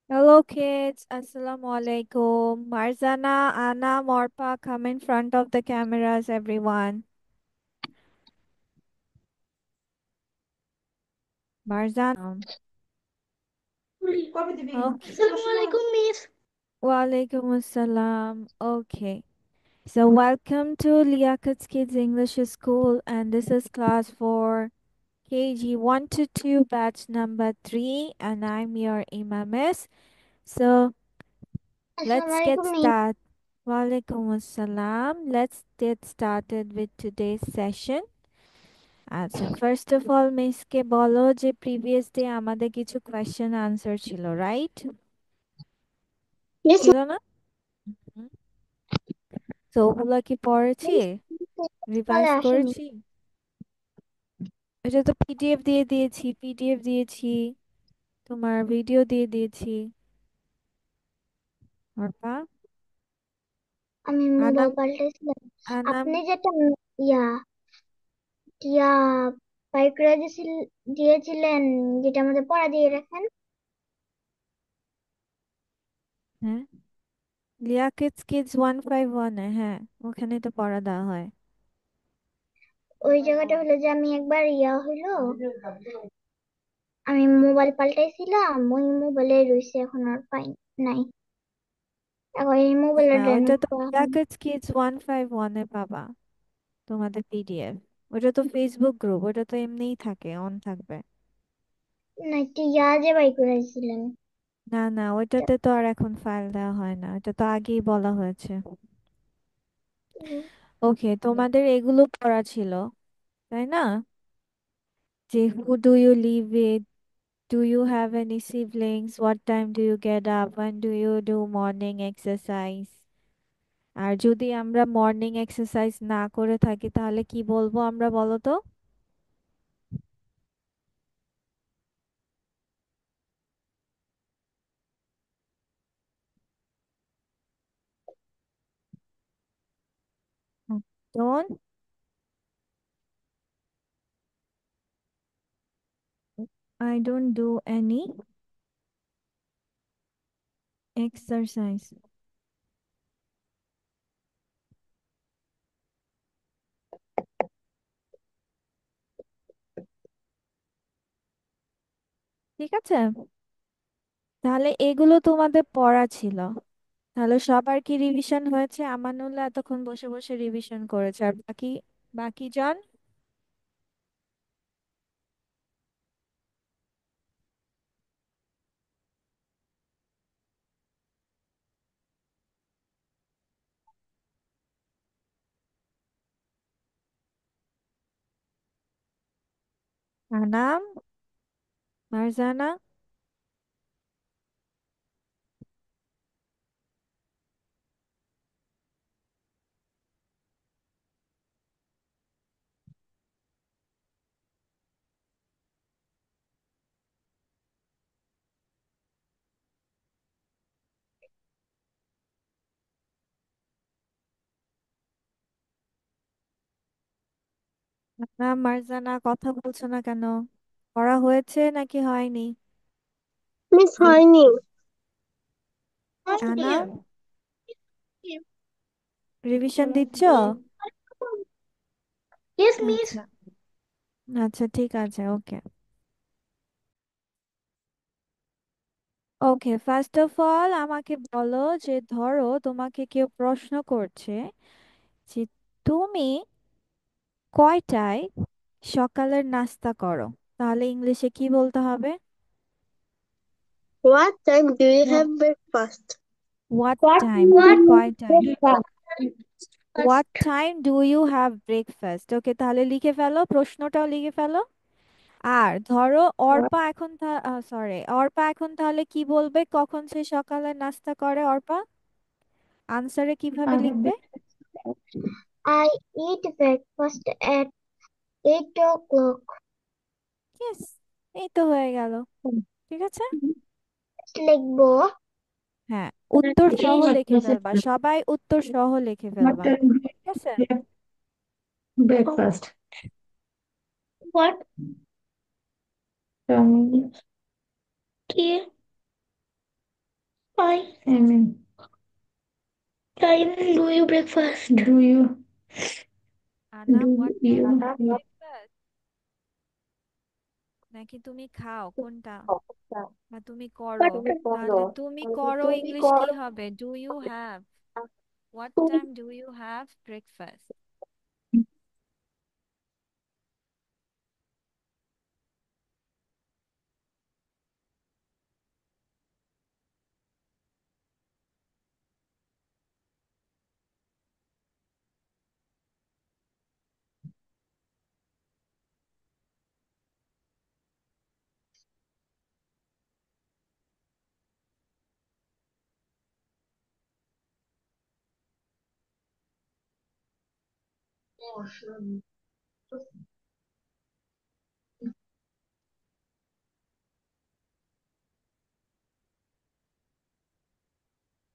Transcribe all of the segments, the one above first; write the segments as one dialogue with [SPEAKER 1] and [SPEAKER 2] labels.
[SPEAKER 1] Hello kids, Assalamu alaikum. Marzana, Anna, Morpa, come in front of the cameras, everyone. Marzana. Okay.
[SPEAKER 2] আসসালামু miss.
[SPEAKER 1] Walaikum assalam. Okay. So welcome to Liakat's Kids English School, and this is class for KG 1 to 2, batch number 3, and I'm your Imamis. So
[SPEAKER 2] আসসালামু
[SPEAKER 1] let's get
[SPEAKER 2] আলাইকুম miss.
[SPEAKER 1] started. Walaikum assalam. Let's get started with today's session. আচ্ছা, first of all মিসকে বলো যে previous day আমাদের কিছু question answer ছিল, right?
[SPEAKER 2] Miss
[SPEAKER 1] ছিল না? হুম। তো ওগুলো কি পড়েছি,
[SPEAKER 2] তাহলে
[SPEAKER 1] রিভাইজ
[SPEAKER 2] আসেনি।
[SPEAKER 1] করেছি? এটা তো পিডিএফ দিয়ে দিয়েছি, তোমার ভিডিও দিয়ে দিয়েছি। অর্পা,
[SPEAKER 2] আমি মোবাইল
[SPEAKER 1] আনাম,
[SPEAKER 2] পাল্টেছিলাম।
[SPEAKER 1] আনাম।
[SPEAKER 2] আপনি যেটা ইয়া ইয়া বাই করে দিয়েছিলেন, যেটা আমাদের পড়া দিয়ে রাখেন,
[SPEAKER 1] হ্যাঁ, লিয়া কিডস কিডস 151 হ্যাঁ, ওখানে তো পড়া দেওয়া হয়।
[SPEAKER 2] ওই জায়গাটা হলো যে আমি একবার হইলো, আমি মোবাইল পাল্টাইছিলাম, ওই মোবাইলে রয়েছে, এখন আর পাই নাই। এখন এই
[SPEAKER 1] না
[SPEAKER 2] মোবাইলে
[SPEAKER 1] না, ওইটা
[SPEAKER 2] ডাউনলোড
[SPEAKER 1] তো
[SPEAKER 2] করা
[SPEAKER 1] লিয়া
[SPEAKER 2] হয়।
[SPEAKER 1] কিডস কিডস 151 পাবা তোমাদের পিডিএফ। ওটা তো ফেসবুক গ্রুপ, ওটা তো এমনিই থাকে, অন থাকবে।
[SPEAKER 2] না, একটু যে বাই করেছিলেন।
[SPEAKER 1] না না, ওইটাতে তো আর এখন ফাইল দেওয়া হয় না, এটা তো আগেই বলা হয়েছে। ওকে, তোমাদের এগুলো পড়া ছিল, তাই না? যে who do you live with, do you have any siblings, what time do you get up, when do you do morning exercise. আর যদি আমরা মর্নিং এক্সারসাইজ না করে থাকি তাহলে কি বলবো আমরা, বলো তো? Don't, I don't do any exercise. ঠিক আছে, তাহলে এগুলো তোমাদের পড়া ছিল। তাহলে সবার কি রিভিশন হয়েছে? আমানুল্লাহ এতক্ষণ বসে বসে রিভিশন করেছে, আর বাকি বাকি জন? আনাম, মারজানা। আনাম, মারজানা, কথা বলছো না কেন? পড়া হয়েছে নাকি হয়নি?
[SPEAKER 2] মিস হয়নি।
[SPEAKER 1] আনাম, রিভিশন দিচ্ছ?
[SPEAKER 2] Yes miss.
[SPEAKER 1] আচ্ছা, আচ্ছা, ঠিক আছে, ওকে। ওকে, ফার্স্ট অফ অল আমাকে বলো যে ধরো তোমাকে কেউ প্রশ্ন করছে যে তুমি কয়টায় সকালের নাস্তা করো, তাহলে ইংলিশে কি বলতে হবে?
[SPEAKER 2] What time do you have breakfast?
[SPEAKER 1] What
[SPEAKER 2] What
[SPEAKER 1] time,
[SPEAKER 2] what
[SPEAKER 1] কয়টায়? What
[SPEAKER 2] breakfast?
[SPEAKER 1] Time do you have breakfast. Okay, তাহলে লিখে ফেলো, প্রশ্নটাও লিখে ফেলো। আর ধরো অর্পা এখন, সরি, অর্পা এখন তাহলে কি বলবে কখন সে সকালে নাস্তা করে? অর্পা আনসারে কিভাবে লিখবে?
[SPEAKER 2] I eat breakfast at 8 o'clock.
[SPEAKER 1] Yes, এই তো হয়ে গেল। ঠিক আছে,
[SPEAKER 2] লিখবো।
[SPEAKER 1] হ্যাঁ, উত্তর সহ লিখে ফেলবা, সবাই উত্তর সহ লিখে ফেলবা। ঠিক আছে।
[SPEAKER 2] Breakfast. What? Um, কি?
[SPEAKER 3] I mean, time do you breakfast?
[SPEAKER 1] Anam,
[SPEAKER 3] Do
[SPEAKER 1] what time
[SPEAKER 3] you?
[SPEAKER 1] Do you breakfast? নাকি তুমি খাও, কোনটা? বা তুমি করো? তাহলে তুমি করো ইংলিশ কি হবে? Do you have? What time do you have breakfast?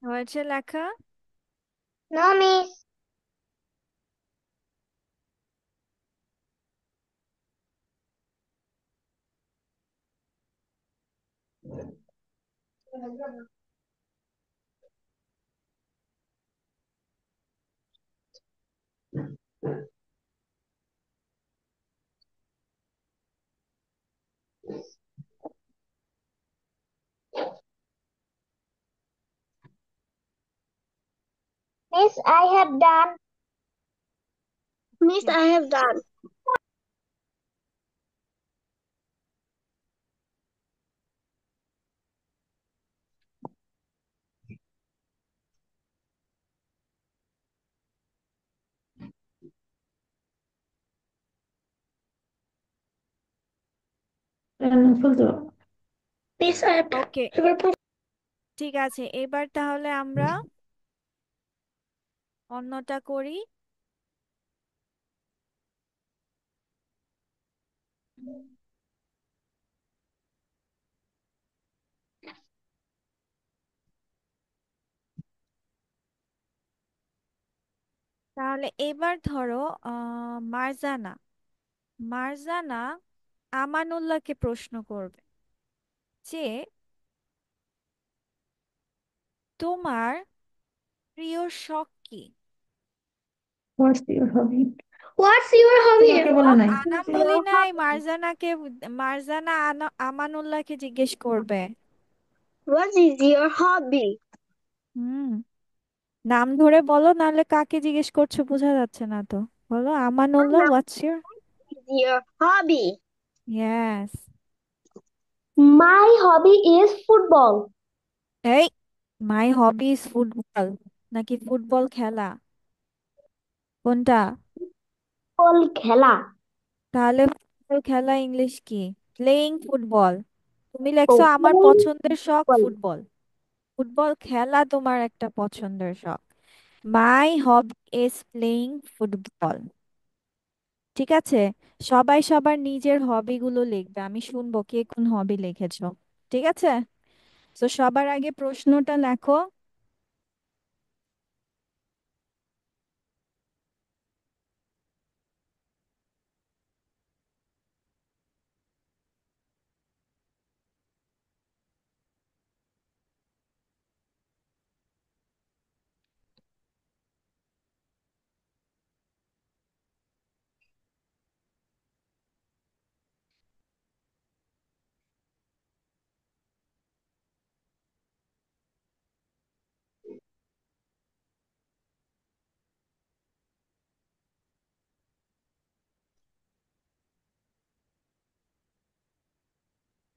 [SPEAKER 1] হয়েছে লেখা?
[SPEAKER 2] No miss. Miss, I have done. Miss,
[SPEAKER 1] Okay.
[SPEAKER 2] I have done. Miss, I have
[SPEAKER 1] okay,
[SPEAKER 2] done.
[SPEAKER 1] ঠিক আছে, এবার তাহলে আমরা অন্যটা করি। উম, তাহলে এবার ধরো মারজানা মারজানা আমানুল্লাহকে প্রশ্ন করবে যে তোমার প্রিয় শখ কি?
[SPEAKER 3] What's your hobby? What's your hobby? তোমাকে বলা নাই।
[SPEAKER 1] আনাম
[SPEAKER 3] What's
[SPEAKER 1] বলি
[SPEAKER 3] your
[SPEAKER 1] নাই,
[SPEAKER 3] hobby?
[SPEAKER 1] মারজানা আমানুল্লাহকে জিজ্ঞেস করবে।
[SPEAKER 2] What is your hobby?
[SPEAKER 1] হুম, নাম ধরে বলো, নাহলে কাকে জিজ্ঞেস করছো বোঝা যাচ্ছে না তো। বলো Amanullah, what's your?
[SPEAKER 2] What is your hobby?
[SPEAKER 1] Yes.
[SPEAKER 2] My hobby is football.
[SPEAKER 1] এই, মাই হবি ইজ ফুটবল নাকি ফুটবল খেলা, কোনটা?
[SPEAKER 2] ফুটবল খেলা।
[SPEAKER 1] তাহলে ফুটবল খেলা ইংলিশ কি? Playing football. তুমি
[SPEAKER 2] ও
[SPEAKER 1] লেখছো আমার
[SPEAKER 2] playing
[SPEAKER 1] পছন্দের শখ
[SPEAKER 2] football.
[SPEAKER 1] ফুটবল। ফুটবল খেলা তোমার একটা পছন্দের শখ। মাই হবি ইজ প্লেইং ফুটবল। ঠিক আছে, সবাই সবার নিজের হবিগুলো লিখবে, আমি শুনবো কে কোন হবি লিখেছো। ঠিক আছে, তো সবার আগে প্রশ্নটা লেখো।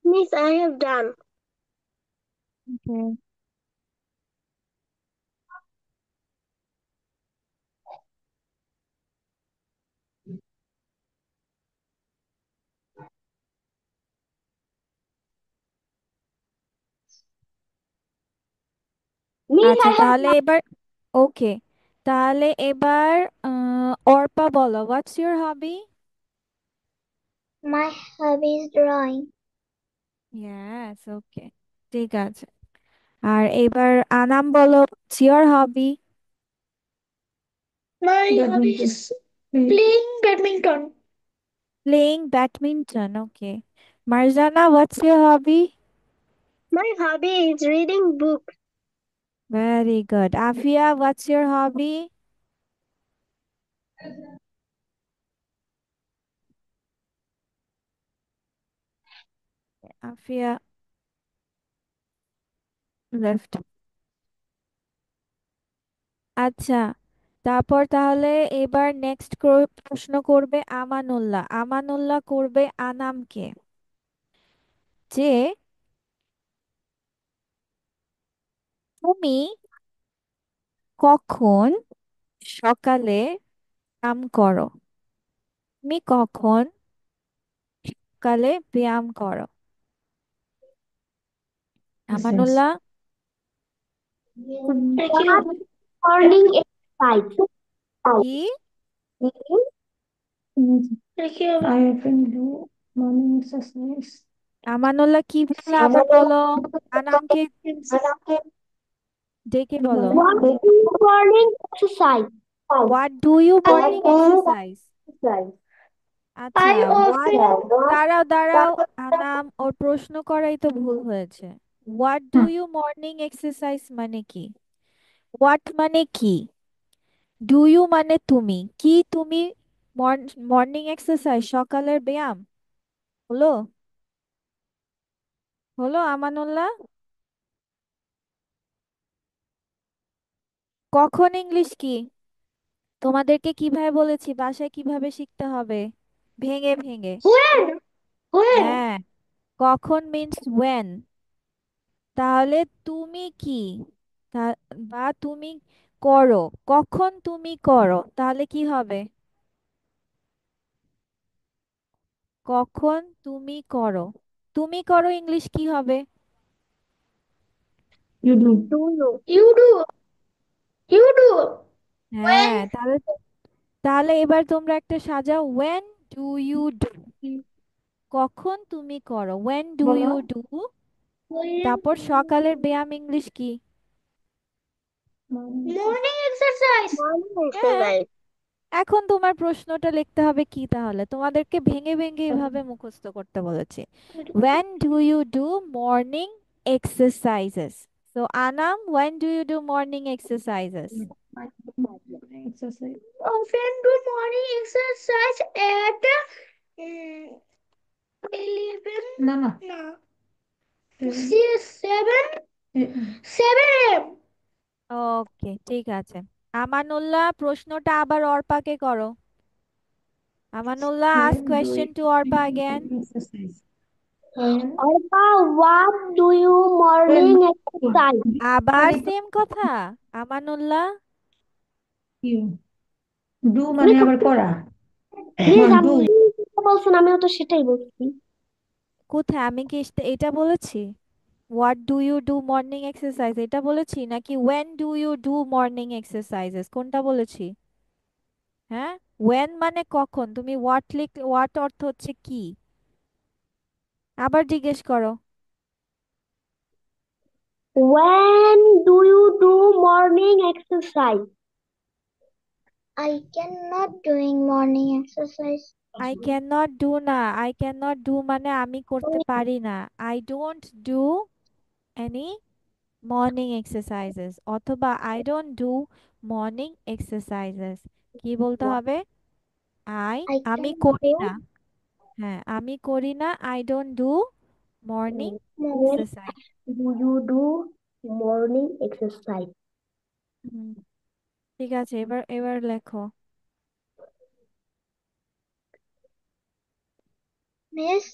[SPEAKER 2] Miss, I have done.
[SPEAKER 1] Okay.
[SPEAKER 2] Miss,
[SPEAKER 1] আচ্ছা
[SPEAKER 2] I have
[SPEAKER 1] তাহলে এবার, ওকে, তাহলে এবার অর্পা বলো, what's your hobby?
[SPEAKER 2] my hobby is drawing.
[SPEAKER 1] Yes, okay, ঠিক আছে। আর এবার আনাম বলো, what's your hobby?
[SPEAKER 3] My hobby is playing badminton.
[SPEAKER 1] Playing badminton, okay. Marjana, what's your hobby?
[SPEAKER 2] My hobby is reading books.
[SPEAKER 1] Very good. Afia, what's your hobby? Afia left. আচ্ছা, তারপর তাহলে এবার next প্রশ্ন করবে আমানুল্লাহ। আমানুল্লাহ করবে আনামকে যে তুমি কখন সকালে ব্যায়াম করো? তুমি কখন সকালে ব্যায়াম করো?
[SPEAKER 3] Exercise.
[SPEAKER 1] Amanullah,
[SPEAKER 2] What morning exercise?
[SPEAKER 1] কি?
[SPEAKER 3] I can do morning exercise.
[SPEAKER 1] Amanullah কি বলে আবার বলো। আনামকে ডেকে বলো।
[SPEAKER 2] What is morning exercise?
[SPEAKER 1] What do you morning exercise? আচ্ছা,
[SPEAKER 2] I
[SPEAKER 1] হোয়াট,
[SPEAKER 2] often
[SPEAKER 1] দাঁড়াও দাঁড়াও, আনাম ওর প্রশ্ন করাই তো ভুল হয়েছে। What do
[SPEAKER 3] hmm,
[SPEAKER 1] you morning exercise মানে কি? হোয়াট মানে কি? ডু ইউ মানে তুমি কি? তুমি মর্নিং এক্সারসাইজ সকালের ব্যায়াম হলো? হলো আমানুল্লাহ? কখন ইংলিশ কি? তোমাদেরকে কিভাবে বলেছি বাসায় কিভাবে শিখতে হবে? ভেঙে ভেঙে।
[SPEAKER 2] when when
[SPEAKER 1] হ্যাঁ, কখন মিন্স ওয়েন। তাহলে তুমি কি, বা তুমি করো, কখন তুমি করো তাহলে কি হবে? কখন তুমি করো, তুমি করো ইংলিশ কি হবে?
[SPEAKER 3] you do.
[SPEAKER 2] do you do
[SPEAKER 1] হ্যাঁ,
[SPEAKER 2] when
[SPEAKER 1] তাহলে তাহলে এবার তোমরা একটা সাজাও, when do you do, কখন তুমি করো, when do
[SPEAKER 3] বলো
[SPEAKER 1] you do।
[SPEAKER 2] when
[SPEAKER 1] তারপর সকালের ব্যায়াম ইংলিশ কি?
[SPEAKER 2] morning exercise morning
[SPEAKER 1] হ্যাঁ,
[SPEAKER 2] exercise
[SPEAKER 1] এখন তোমার প্রশ্নটা লিখতে হবে কি তাহলে? তোমাদেরকে ভেঙে ভেঙে এভাবে মুখস্থ করতে বলেছি। When do you do morning exercises? So Anam, when do you do morning exercises?
[SPEAKER 3] exercise.
[SPEAKER 2] often do morning exercise at um, 11
[SPEAKER 3] না না
[SPEAKER 2] no
[SPEAKER 3] seven,
[SPEAKER 2] 7
[SPEAKER 3] eh,
[SPEAKER 2] 7 a.m.
[SPEAKER 1] ওকে, ঠিক আছে। আমানুল্লাহ, প্রশ্নটা আবার অর্পাকে করো। Amanullah, ask
[SPEAKER 3] when do you
[SPEAKER 1] question to Orpa again.
[SPEAKER 3] exercise? When
[SPEAKER 2] Arpa, what do you
[SPEAKER 3] when
[SPEAKER 2] morning exercise?
[SPEAKER 1] আবার same কথা Amanullah.
[SPEAKER 3] you do মানে আবার করা
[SPEAKER 2] মিস
[SPEAKER 3] do
[SPEAKER 2] আপনি যেটা বলছেন আমিও তো সেটাই বলছি।
[SPEAKER 1] কোথায় আমি কি এটা বলেছি? What do you do morning exercise এটা বলেছি, নাকি when do you do morning exercises কোনটা বলেছি? হ্যাঁ, ওয়েন মানে কখন, তুমি হোয়াট হোয়াট অর্থ হচ্ছে কি? আবার জিজ্ঞেস করো।
[SPEAKER 2] When do you do morning exercise? I cannot doing morning exercise.
[SPEAKER 1] I can not do না, আই ক্যান নট ডু মানে আমি করতে পারি না। I don't do any morning exercises, অথবা I don't do morning exercises. কি বলতে হবে? আই,
[SPEAKER 2] I
[SPEAKER 1] আমি
[SPEAKER 2] can
[SPEAKER 1] করি
[SPEAKER 2] do
[SPEAKER 1] না। হ্যাঁ, আমি করি না, I don't do morning
[SPEAKER 2] when
[SPEAKER 1] exercise.
[SPEAKER 2] do you do morning exercise?
[SPEAKER 1] হুম, ঠিক আছে, এবার এবার লেখো।
[SPEAKER 2] Miss,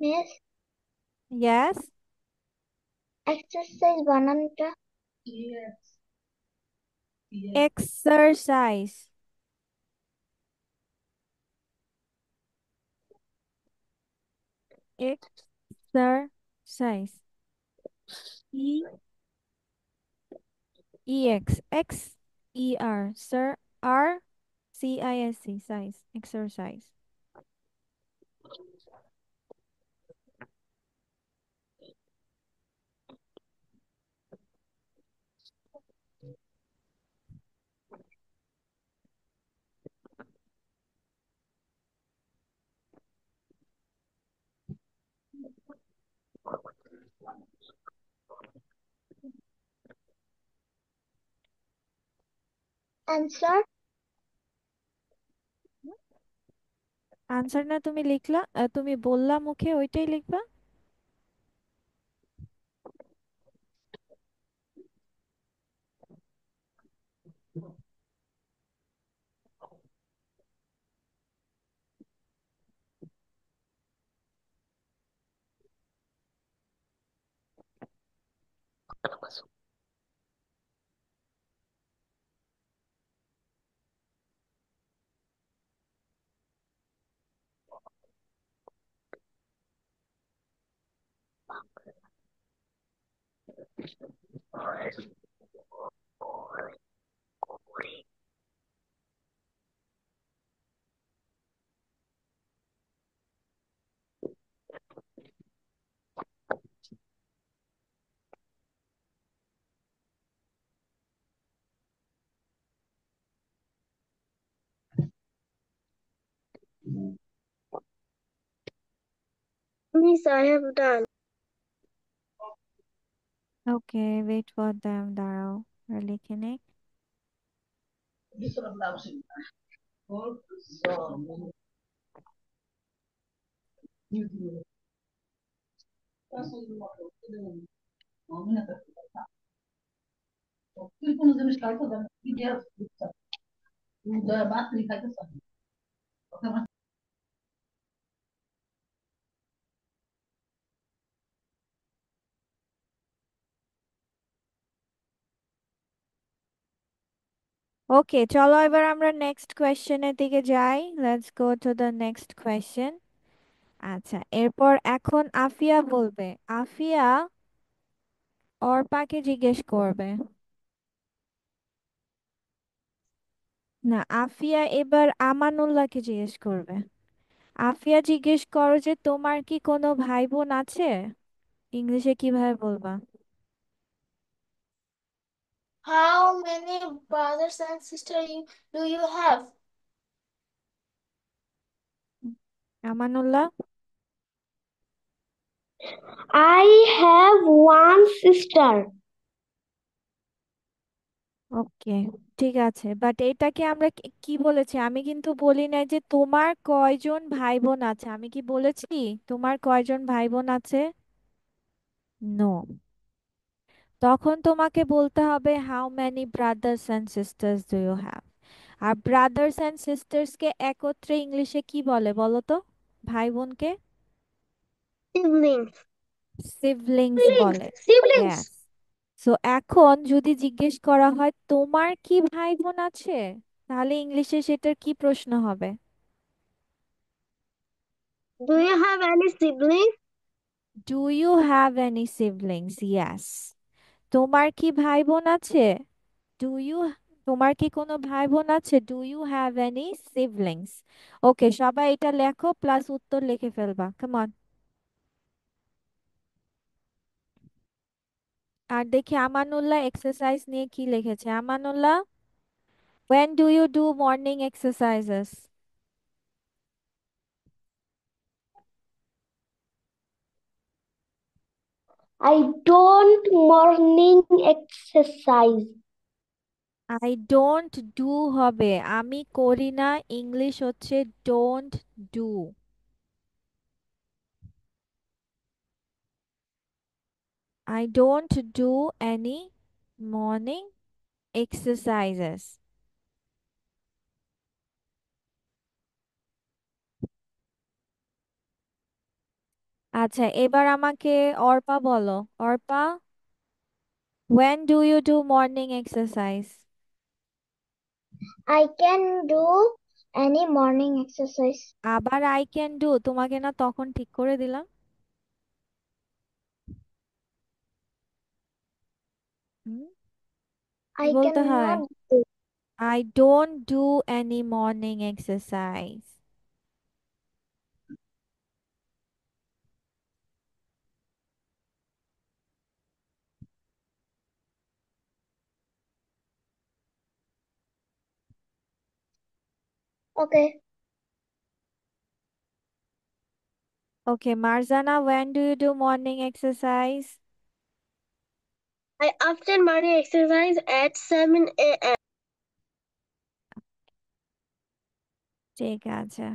[SPEAKER 2] miss,
[SPEAKER 1] ইয়েস,
[SPEAKER 2] exercise বানানটা
[SPEAKER 1] exercise, exercise, E E X X E R, sir, R C I S C, size, exercise.
[SPEAKER 2] answer.
[SPEAKER 1] Answer না তুমি লিখলা, তুমি বললা মুখে ওইটাই লিখবা।
[SPEAKER 2] Miss, I have done.
[SPEAKER 1] Okay, wait for them, দাঁড়াও ওরা লিখে নেক। ওকে, চলো এবার আমরা নেক্সট কোয়েশ্চেনের দিকে যাই। Let's go to the next question. আচ্ছা, এরপর এখন আফিয়া বলবে। আফিয়া অর্পাকে জিজ্ঞেস করবে। না, আফিয়া এবার আমানুল্লাহকে জিজ্ঞেস করবে। আফিয়া জিজ্ঞেস করো যে তোমার কি কোনো ভাই বোন আছে? ইংলিশে কিভাবে বলবা?
[SPEAKER 2] How many brothers and sisters do you have?
[SPEAKER 1] Amanullah.
[SPEAKER 3] I have one sister.
[SPEAKER 1] ওকে, ঠিক আছে, বাট এটাকে আমরা কি বলেছি? আমি কিন্তু বলি নাই যে তোমার কয়জন ভাই বোন আছে। আমি কি বলেছি তোমার কয়জন ভাই বোন আছে? নো। তখন তোমাকে বলতে হবে how many brothers and sisters do you have. R brothers and sisters কে একত্রে ইংলিশে কি বলে বলো তো? ভাই বোনকে
[SPEAKER 2] Siblings.
[SPEAKER 1] Siblings
[SPEAKER 2] Siblings.
[SPEAKER 1] বলে।
[SPEAKER 2] Siblings.
[SPEAKER 1] ইয়েস। সো এখন যদি জিজ্ঞেস করা হয় তোমার কি ভাই বোন আছে, তাহলে ইংলিশে সেটার কি প্রশ্ন হবে?
[SPEAKER 2] Do you have any siblings?
[SPEAKER 1] Do you have any siblings? Yes. তোমার কি ভাই বোন আছে? ডু ইউ, তোমার কি কোনো ভাই বোন আছে? Do you have any siblings? Okay, সবাই এটা লেখো প্লাস উত্তর লিখে ফেলবা, কাম অন। আর দেখি আমানুল্লাহ এক্সারসাইজ নিয়ে কি লিখেছে। Amanullah, when do you do morning exercises?
[SPEAKER 3] I don't morning exercise.
[SPEAKER 1] I don't do হবে, আমি করি না, ইংলিশ হচ্ছে don't do। I don't do any morning exercises। আচ্ছা, এবার আমাকে অর্পা বলো। Arpa, when do you do morning exercise?
[SPEAKER 2] I can do any morning exercise.
[SPEAKER 1] আবার I can do, তোমাকে না তখন ঠিক করে দিলাম। হুম, কি
[SPEAKER 2] I
[SPEAKER 1] বলতে হয়?
[SPEAKER 2] cannot do.
[SPEAKER 1] I don't do any morning exercise।
[SPEAKER 2] Okay.
[SPEAKER 1] Okay, Marzana, when do you do morning exercise?
[SPEAKER 2] I often morning exercise at 7 a.m.
[SPEAKER 1] ঠিক আছে।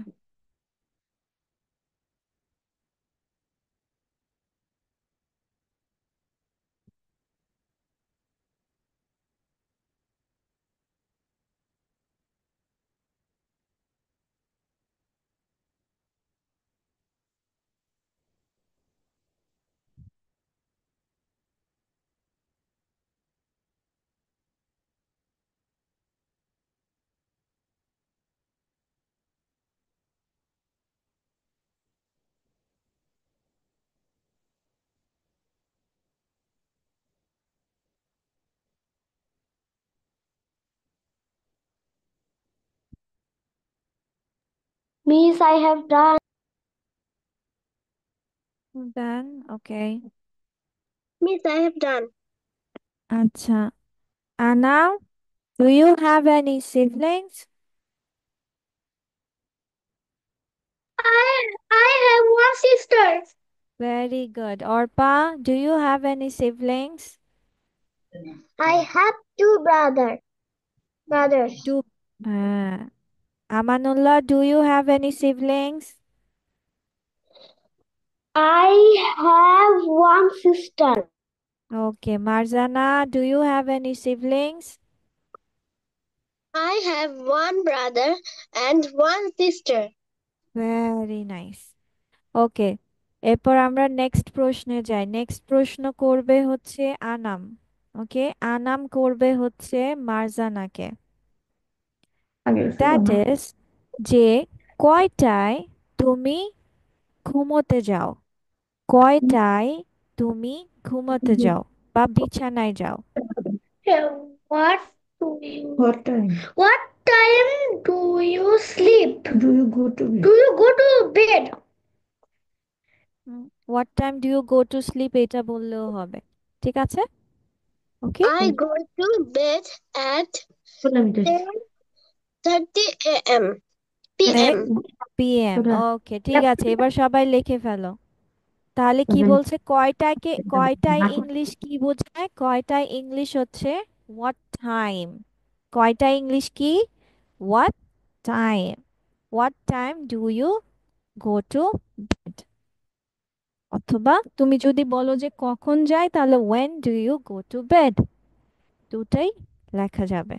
[SPEAKER 2] Miss, I have done.
[SPEAKER 1] Done, okay.
[SPEAKER 2] Miss, I have done.
[SPEAKER 1] আচ্ছা, Ana, do you have any siblings?
[SPEAKER 2] I have one sister.
[SPEAKER 1] Very good. Arpa, do you have any siblings?
[SPEAKER 2] I have two brothers.
[SPEAKER 1] Two. হ্যাঁ। Amanullah, do you have any siblings?
[SPEAKER 2] I have one sister.
[SPEAKER 1] Okay. Marjana, do you have any siblings?
[SPEAKER 2] I have one brother and one sister.
[SPEAKER 1] Very nice. Okay, এরপর আমরা next প্রশ্নে যাই। Next প্রশ্ন করবে হচ্ছে আনাম। ওকে, আনাম করবে হচ্ছে মারজানাকে। দ্যাট ইজ যে কয়টায় তুমি ঘুমোতে যাও? কয়টায় তুমি ঘুমোতে যাও বা বিছানায় যাও?
[SPEAKER 3] What do you? What time? What time do you sleep? Do you go to bed? Do you go to bed?
[SPEAKER 1] What time do you go to sleep, এটা বললেও হবে। ঠিক আছে, ওকে।
[SPEAKER 2] I go to bed at 10:30 a.m. p.m.
[SPEAKER 1] PM, ওকে ঠিক আছে। এবার সবাই লিখে ফেলো। তাহলে কি বলছে, কয়টাকে, কয়টায় ইংলিশ কি বোঝায়? কয়টায় ইংলিশ হচ্ছে হোয়াট টাইম। কয়টায় ইংলিশ কি? What time. What time do you go to bed? অথবা তুমি যদি বলো যে কখন যায়, তাহলে when do you go to bed, দুটাই লেখা যাবে।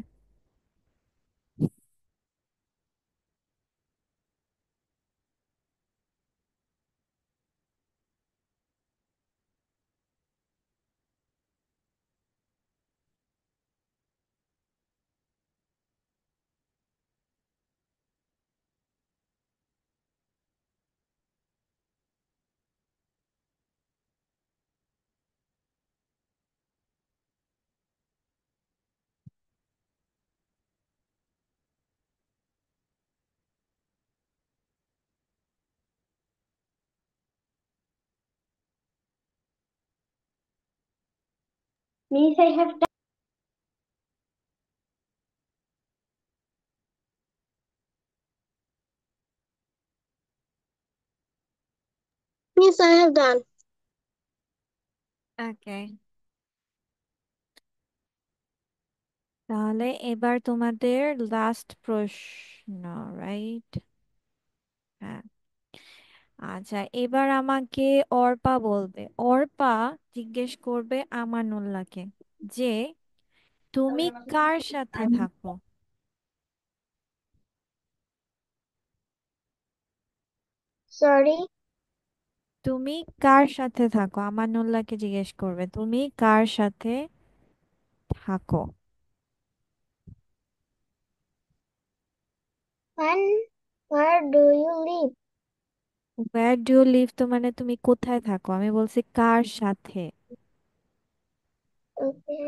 [SPEAKER 2] Miss, I have done. Miss, I have done.
[SPEAKER 1] ওকে, তাহলে এবার তোমাদের লাস্ট প্রশ্ন, রাইট? হ্যাঁ। আচ্ছা, এবার আমাকে অর্পা বলবে। অর্পা জিজ্ঞেস করবে আমানুল্লাহকে যে তুমি কার সাথে থাকো?
[SPEAKER 2] Sorry.
[SPEAKER 1] তুমি কার সাথে থাকো? আমানুল্লাহকে জিজ্ঞেস করবে তুমি কার সাথে থাকো।
[SPEAKER 2] And where do you live?
[SPEAKER 1] Where do you live তো মানে তুমি কোথায় থাকো, আমি বলছি কার সাথে।
[SPEAKER 2] Okay.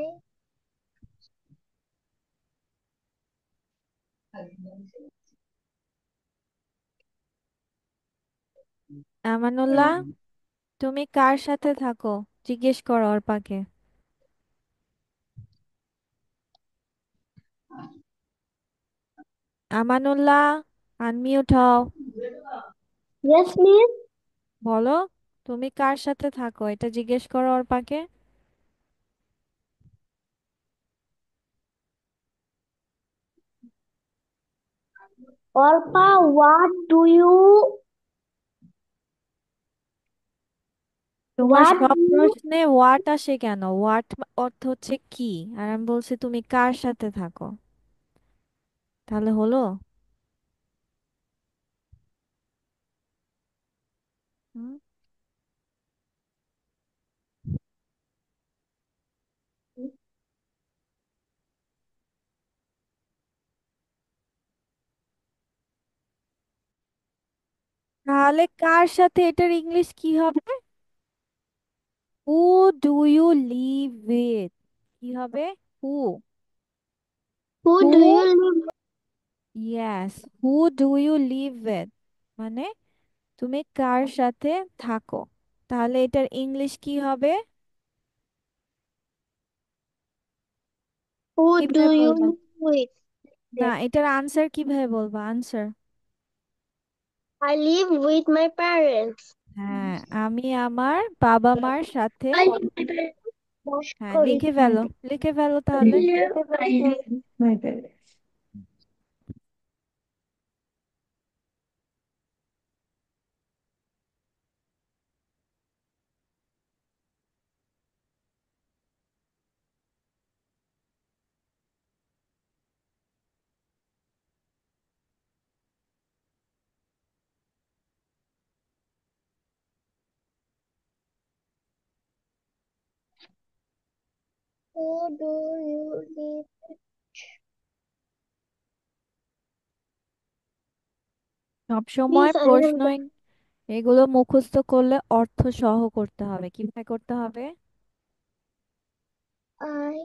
[SPEAKER 1] আমানুল্লাহ, তুমি কার সাথে থাকো জিজ্ঞেস করো অর্পাকে। আমানুল্লাহ, আনমিউট হও।
[SPEAKER 2] Yes, miss.
[SPEAKER 1] বলো, তুমি কার সাথে থাকো, এটা জিজ্ঞেস করো অর্পাকে।
[SPEAKER 3] অল্পা,
[SPEAKER 1] তোমার
[SPEAKER 3] হোয়াট
[SPEAKER 1] সব
[SPEAKER 3] ডু ইউ
[SPEAKER 1] প্রশ্নে হোয়াট আসে কেন? হোয়াট অর্থ হচ্ছে কি, আর আমি বলছি তুমি কার সাথে থাকো। তাহলে হলো? হুম? তাহলে কার সাথে এটার ইংলিশ কি হবে? Who do you live with, কি হবে? Who.
[SPEAKER 3] Who
[SPEAKER 1] who,
[SPEAKER 3] do you live
[SPEAKER 1] yes, who do you live with মানে তুমি কার সাথে থাকো। তাহলে এটার ইংলিশ কি হবে?
[SPEAKER 3] হু ডু
[SPEAKER 1] কিভাবে
[SPEAKER 3] ইউ
[SPEAKER 1] বলবা?
[SPEAKER 3] Live with?
[SPEAKER 1] না, এটার আনসার কিভাবে বলবা? Answer.
[SPEAKER 3] I live with my parents.
[SPEAKER 1] হ্যাঁ, আমি আমার বাবা মার সাথে।
[SPEAKER 3] আই লিভ মাই প্যারেন্টস বাস
[SPEAKER 1] হ্যাঁ,
[SPEAKER 3] করি।
[SPEAKER 1] লিখে ফেলো, লিখে ফেলো তাহলে।
[SPEAKER 3] I live my parents. Who do you live?
[SPEAKER 1] সবসময়
[SPEAKER 3] প্লিজ
[SPEAKER 1] প্রশ্ন এগুলো মুখস্থ করলে অর্থ সহ করতে হবে। কিভাবে করতে হবে?
[SPEAKER 3] আই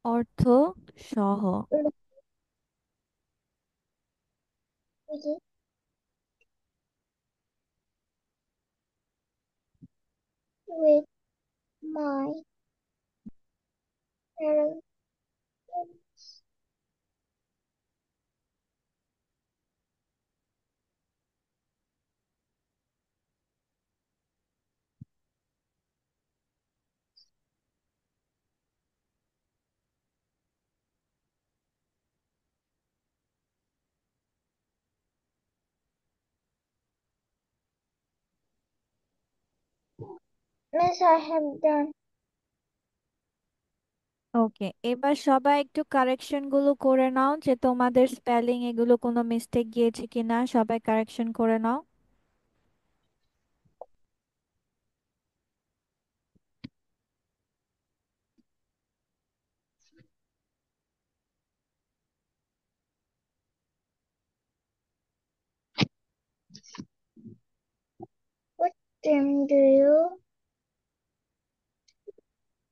[SPEAKER 1] অর্থ সহ।
[SPEAKER 3] Live with my parents. Miss, I have done.
[SPEAKER 1] ওকে, এবার সবাই একটু কারেকশন গুলো করে নাও, যে তোমাদের স্পেলিং এগুলো কোনো মিস্টেক গিয়েছে কিনা সবাই কারেকশন করে নাও।
[SPEAKER 3] What time do you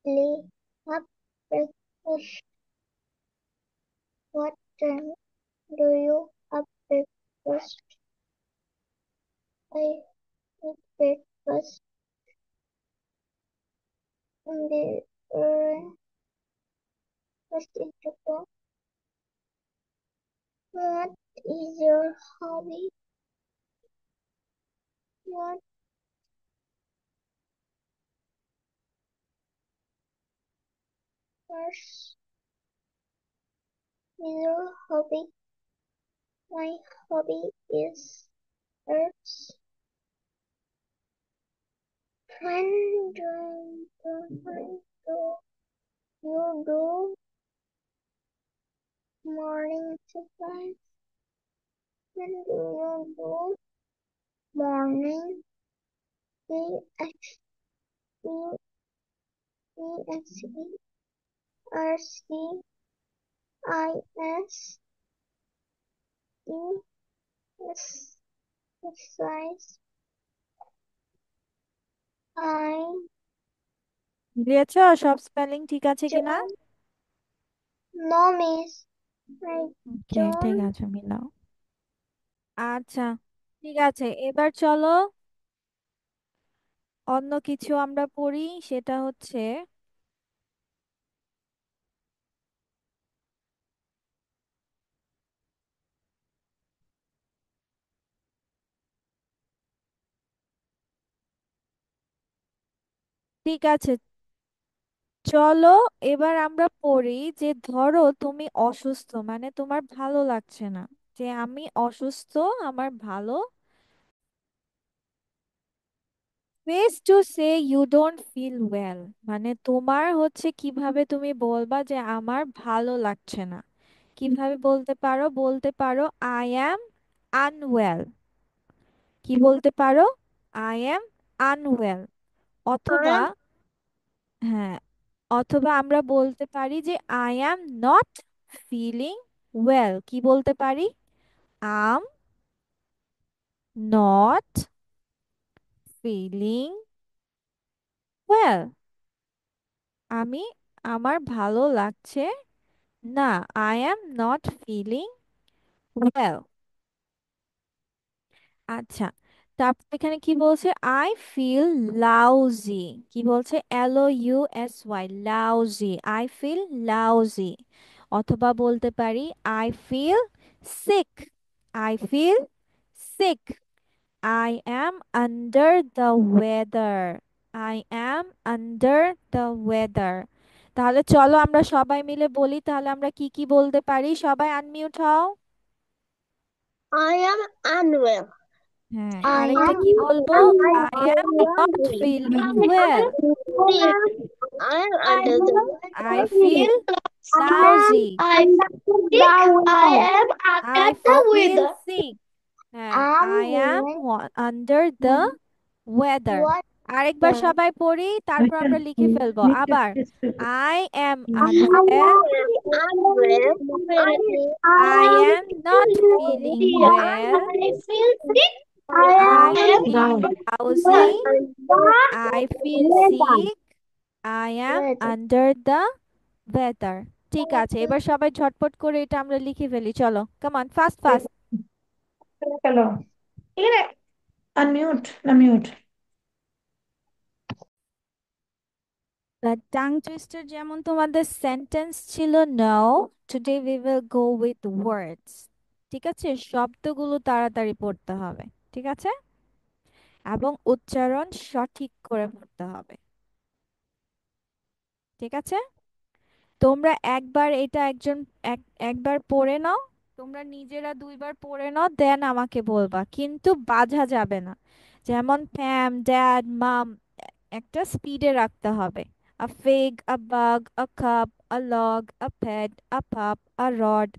[SPEAKER 3] leave up breakfast? What time do you have breakfast? I eat breakfast in the first in Japan. What is your hobby? What is your hobby? My hobby is arts. When do you do morning exercise? When do you do morning exercise? I
[SPEAKER 1] বুঝেছো সব spelling ঠিক আছে কিনা?
[SPEAKER 3] don't know, miss. I
[SPEAKER 1] ওকে, ঠিক
[SPEAKER 3] don't.
[SPEAKER 1] আছে, মিলাও। আচ্ছা, ঠিক আছে, এবার চলো অন্য কিছু আমরা পড়ি। সেটা হচ্ছে, ঠিক আছে, চলো এবার আমরা পড়ি যে ধরো তুমি অসুস্থ, মানে তোমার ভালো লাগছে না। যে আমি অসুস্থ, আমার ভালো। Phrase to say you don't feel well, মানে তোমার হচ্ছে কিভাবে তুমি বলবা যে আমার ভালো লাগছে না। কিভাবে বলতে পারো? বলতে পারো আই অ্যাম আনওয়েল। কি বলতে পারো? I am unwell.
[SPEAKER 3] I
[SPEAKER 1] অথবা,
[SPEAKER 3] am
[SPEAKER 1] হ্যাঁ, অথবা আমরা বলতে পারি যে I am not feeling well. কি বলতে পারি? Am not feeling well. আমি, আমার ভালো লাগছে না। I am not feeling well. আচ্ছা, তারপর এখানে কি বলছে? I feel lousy. কি বলছে? LOUSY, lousy. I feel lousy. অথবা বলতে পারি I feel sick. I feel sick. I am under the weather. I am under the weather. তাহলে চলো আমরা সবাই মিলে বলি, তাহলে আমরা কি কি বলতে পারি। সবাই আনমিউট হও।
[SPEAKER 3] I am unwell.
[SPEAKER 1] হ্যাঁ,
[SPEAKER 2] I
[SPEAKER 1] আরেকটা
[SPEAKER 2] am
[SPEAKER 1] কি বলবো? I am not feeling well.
[SPEAKER 3] I am under the
[SPEAKER 1] I feel lousy.
[SPEAKER 3] I am sick. I am
[SPEAKER 1] I
[SPEAKER 3] under the
[SPEAKER 1] feel
[SPEAKER 3] weather.
[SPEAKER 1] Sick. হ্যাঁ,
[SPEAKER 2] am
[SPEAKER 1] I am under the
[SPEAKER 2] with
[SPEAKER 1] weather. আরেকবার
[SPEAKER 2] water.
[SPEAKER 1] সবাই পড়ি, তারপর আমরা লিখে ফেলবো আবার। I am
[SPEAKER 2] I
[SPEAKER 1] unwell.
[SPEAKER 2] am
[SPEAKER 3] Unwell.
[SPEAKER 1] I
[SPEAKER 3] I
[SPEAKER 1] am not feeling well.
[SPEAKER 3] I feel sick.
[SPEAKER 1] I
[SPEAKER 3] I am
[SPEAKER 1] feel lousy. I feel sick. I am
[SPEAKER 2] weather.
[SPEAKER 1] Under the weather. ঠিক আছে, এবার সবাই ঝটপট করে এটা আমরা লিখে ফেলি, চলো কামান, ফাস্ট ফাস্ট।
[SPEAKER 3] चलो ठीक है अनम्यूट अनम्यूट
[SPEAKER 1] টাং টুইস্টার যেমন তোমাদের সেন্টেন্স ছিল, now today we will go with words. ঠিক আছে, শব্দগুলো তাড়াতাড়ি পড়তে হবে। ঠিক আছে, এবং উচ্চারণ সঠিক করে পড়তে হবে। ঠিক আছে, তোমরা একবার এটা একবার পড়ে নাও। তোমরা নিজেরা দুইবার পড়ে নাও, দেন আমাকে বলবা, কিন্তু বাঝা যাবে না। যেমন প্যাম, ড্যাড, মাম, একটা স্পিডে রাখতে হবে। A fig, a bug, a cup, a log, a pad, a pup, a rod.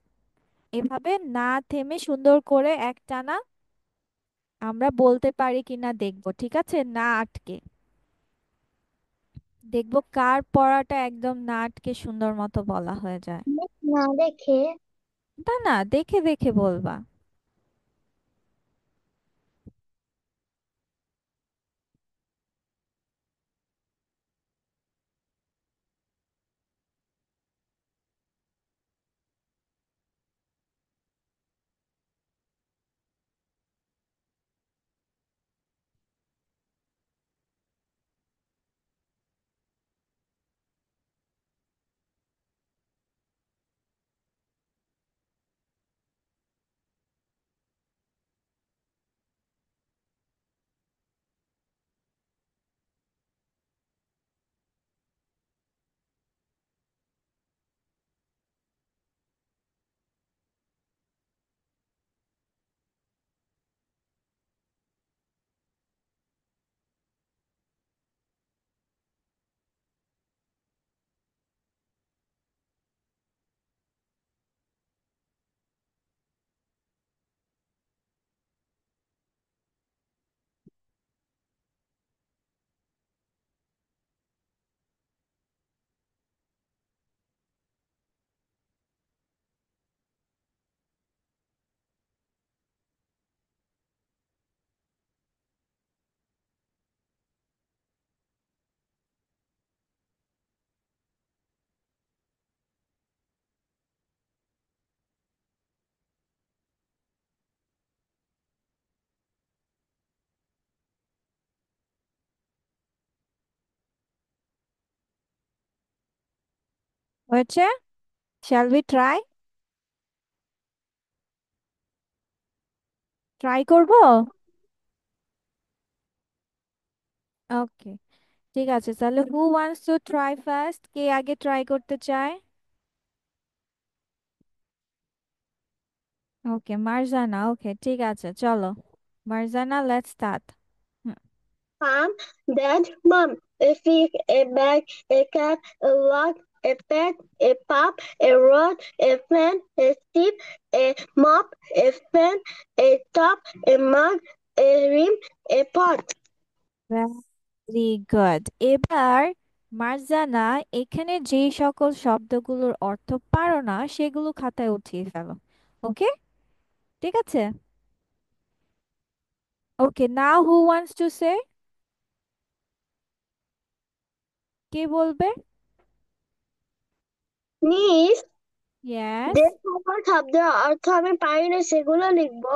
[SPEAKER 1] এভাবে না থেমে সুন্দর করে একটানা আমরা বলতে পারি কিনা দেখবো। ঠিক আছে, না আটকে। দেখবো কার পড়াটা একদম না আটকে সুন্দর মতো বলা হয়ে যায়।
[SPEAKER 2] না দেখে
[SPEAKER 1] না না, দেখে দেখে বলবা। হয়েছে? Shall we try? ট্রাই করব। ওকে, ঠিক আছে, তাহলে who wants to try first? কে আগে ট্রাই করতে চায়? ওকে, মার্জানা। ওকে, ঠিক আছে, চলো। Marjana, let's start.
[SPEAKER 3] Mom, Dad, Mom, a fish, a bag, a cat, a log, a pet, a pup, a rod, a fan, a sheep, a mop, a fan, a top, a mug, a rim, a pot.
[SPEAKER 1] Very good. এবার মার্জানা, এখানে যেই সকল শব্দগুলোর অর্থ পারো না সেগুলো খাতায় উঠিয়ে ফেলো। ওকে, ঠিক আছে। ওকে, নাও হু ওয়ান্টস টু সে? কে বলবে?
[SPEAKER 3] Miss,
[SPEAKER 1] yes.
[SPEAKER 3] যে সকল শব্দের অর্থ আমি পারি না সেগুলো লিখবো।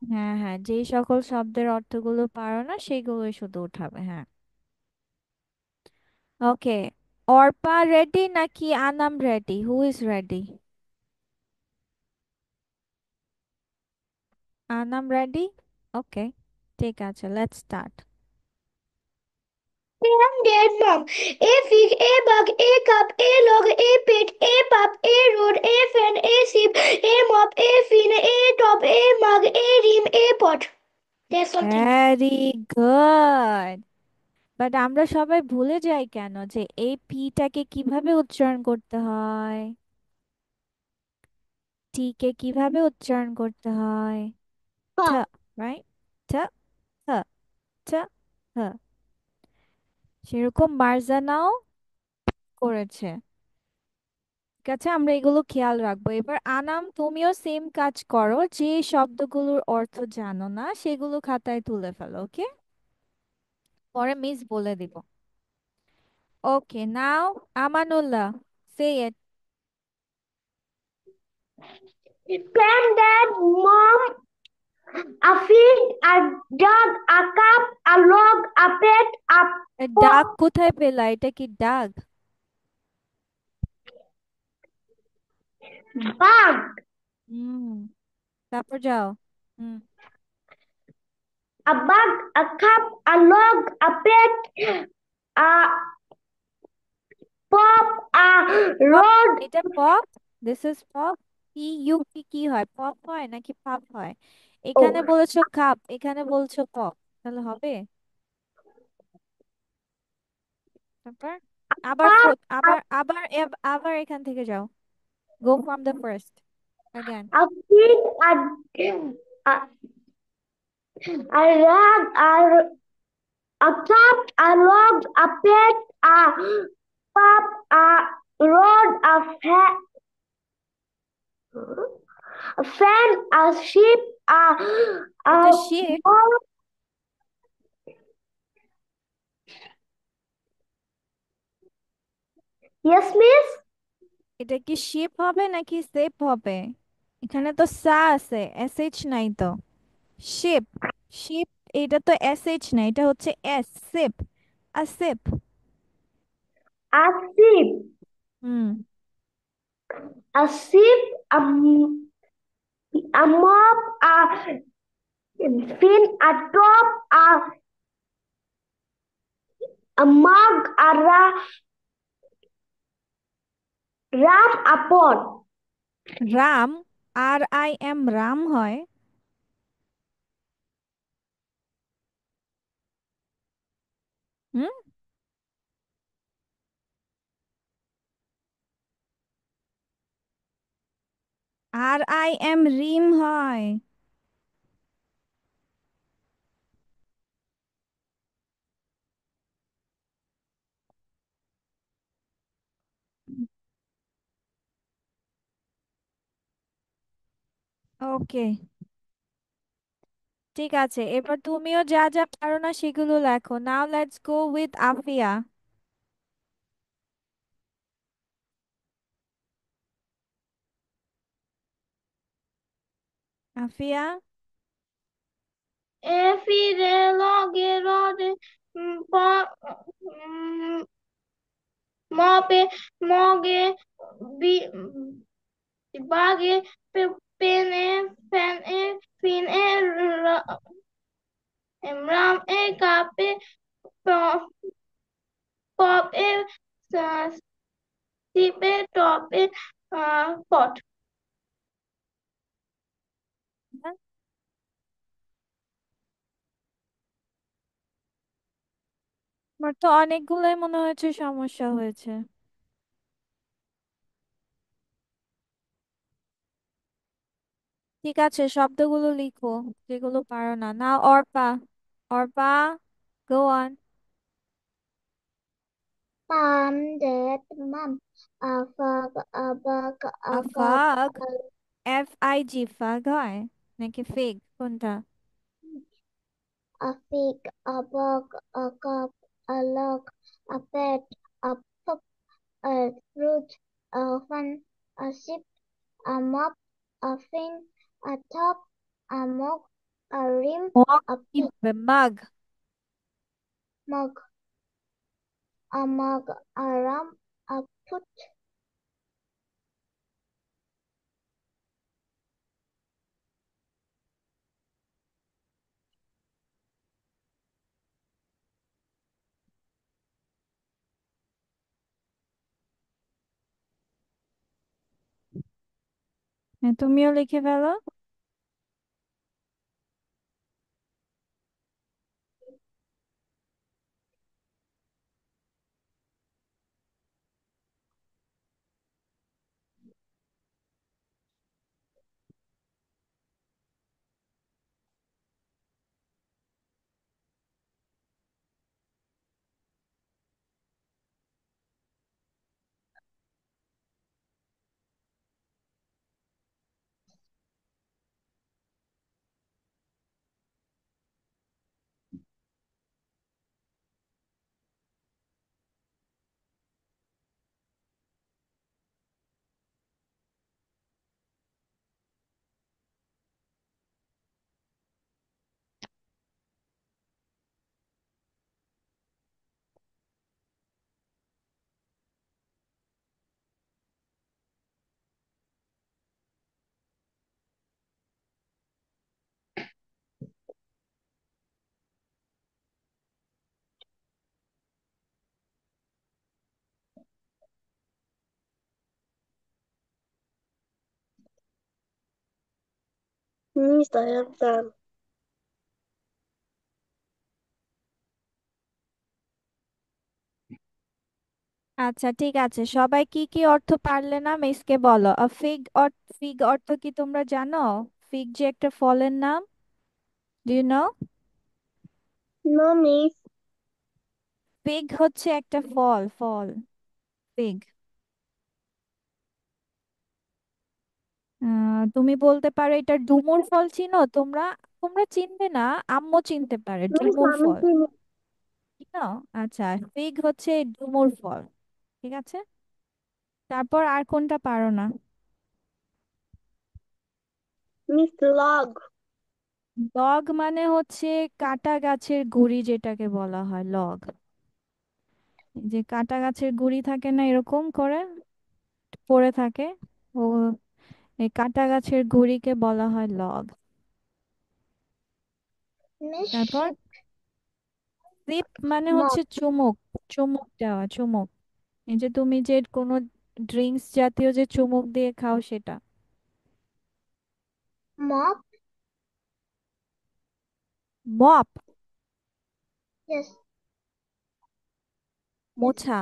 [SPEAKER 1] হ্যাঁ হ্যাঁ, যেই সকল শব্দের অর্থগুলো পারো না সেগুলোই শুধু উঠাবে, হ্যাঁ। ওকে, অর্পা রেডি নাকি Anam ready? Who is ready? Anam ready? Okay, ঠিক আছে, let's start.
[SPEAKER 3] I'm dead, Mom. A fish, a bug, a cup, a log, a pet, a pup, a rod, a fan, a sheep, a mop, a fin, a top, a mug, a rim, a pot. That's all. Thank you.
[SPEAKER 1] Very good. But আমরা সবাই ভুলে যাই কেন যে এই পিটাকে কিভাবে উচ্চারণ করতে হয়, টি কে কিভাবে উচ্চারণ করতে হয়? ঠ,
[SPEAKER 3] Pop.
[SPEAKER 1] রাইট? ঠ, হ, ঠ, হ। সেরকম মার্জানাও করেছে। ঠিক আছে, আমরা এগুলো খেয়াল রাখবো। এবার আনাম, তুমিও সেম কাজ করো, যে শব্দগুলোর অর্থ জানো না সেগুলো খাতায় তুলে ফেলো। ওকে, পরে মিস বলে দিব। ওকে, নাও আমানুল্লাহ, সে ইট।
[SPEAKER 3] Pen, Dad, Mom, a fish, a dog, a cup, a log, a pet, a
[SPEAKER 1] ডাক
[SPEAKER 3] pop,
[SPEAKER 1] কোথায় পেলা? এটা কি ডাক?
[SPEAKER 3] bug,
[SPEAKER 1] হুম, তারপর যাও। হুম,
[SPEAKER 3] a bug, a cup, a log, a pet, a pop, a
[SPEAKER 1] pop,
[SPEAKER 3] rod,
[SPEAKER 1] এটা pop. This is pop. P U P কি হয়? পপ হয় নাকি পাপ হয়? এখানে
[SPEAKER 3] oh,
[SPEAKER 1] বলেছো কাপ, এখানে বলছো পপ, তাহলে হবে? তারপর আবার
[SPEAKER 3] cup,
[SPEAKER 1] আবার আবার আবার এখান থেকে যাও। গো from the first again.
[SPEAKER 3] a fish, a rag, a cup, a log, a pet, a pup, a rod, a fan, a sheep,
[SPEAKER 1] এটা
[SPEAKER 3] a
[SPEAKER 1] sheep?
[SPEAKER 3] ball. Yes, miss.
[SPEAKER 1] এটা কি শিপ হবে নাকি সেপ হবে? এখানে তো সা আছে, এস এইচ নাই তো। শিপ, শিপ, এটা তো এস এইচ নাই, এটা হচ্ছে S, sheep, a sheep.
[SPEAKER 3] A sheep,
[SPEAKER 1] hmm,
[SPEAKER 3] a sheep, a mop, a fin, a top, a mug, ram, a pot.
[SPEAKER 1] Ram, R I M ram হয়? হুম, আর আই এম রিম হয়। ওকে, ঠিক আছে, এবার তুমিও যা যা পারো না সেগুলো লেখো। Now let's go with Afia. Afia,
[SPEAKER 3] A fire logge rode på mope moge bage pene fene fine ram e kape pop e sipe top e pot.
[SPEAKER 1] আমার তো অনেকগুলোই মনে হয়েছে সমস্যা হয়েছে। ঠিক আছে, শব্দগুলো লিখো যেগুলো পারো না। না, Arpa, Arpa, go on.
[SPEAKER 2] Palm, dad, mom. A fog, a bug, a cup,
[SPEAKER 1] আফাগ,
[SPEAKER 2] a
[SPEAKER 1] FIG, ফাগ হয় নাকি ফিগ, কোনটা?
[SPEAKER 2] fig, a bug, a cup, a log, a pet, a pup, a fruit, a fun, a ship, a mop, a fin, a top, a mug, a rim,
[SPEAKER 1] mug
[SPEAKER 2] a
[SPEAKER 1] কি
[SPEAKER 2] pig,
[SPEAKER 1] হবে? মাগ।
[SPEAKER 2] mug, a mug, a rum, a foot.
[SPEAKER 1] হ্যাঁ, তুমিও লিখে ফেলো।
[SPEAKER 3] Miss, I have done.
[SPEAKER 1] আচ্ছা ঠিক আছে, সবাই কি কি অর্থ পারলে না মিসকে বলো। ফিগ, ফিগ অর্থ কি তোমরা জানো? ফিগ যে একটা ফলের নাম, do you know?
[SPEAKER 3] No, Miss.
[SPEAKER 1] Fig হচ্ছে একটা ফল, ফল, ফিগ। তুমি বলতে পারো এটা ডুমুর ফল, চিনো তোমরা? তোমরা চিনবে না, আম্মু চিনতে পারে
[SPEAKER 3] Miss,
[SPEAKER 1] ডুমুর
[SPEAKER 3] আমি
[SPEAKER 1] ফল।
[SPEAKER 3] চিনি।
[SPEAKER 1] চিনো? আচ্ছা, ফিগ হচ্ছে ডুমুর ফল। ঠিক আছে, তারপর আর কোনটা পারো না?
[SPEAKER 3] Miss, log.
[SPEAKER 1] লগ মানে হচ্ছে কাটা গাছের গুড়ি, যেটাকে বলা হয় লগ। এই যে কাটা গাছের গুড়ি থাকে না, এরকম করে পড়ে থাকে, ও এই কাটা গাছের গুড়িকে বলা হয় লগ।
[SPEAKER 2] Miss,
[SPEAKER 1] তারপর
[SPEAKER 2] ship,
[SPEAKER 1] সিপ মানে হচ্ছে
[SPEAKER 2] mop,
[SPEAKER 1] চুমুক, চুমুক দেওয়া, চুমুক। এই যে তুমি যে কোনো ড্রিঙ্কস জাতীয় যে চুমুক দিয়ে খাও সেটা।
[SPEAKER 2] mop.
[SPEAKER 1] Mop,
[SPEAKER 2] Yes, yes.
[SPEAKER 1] মোছা।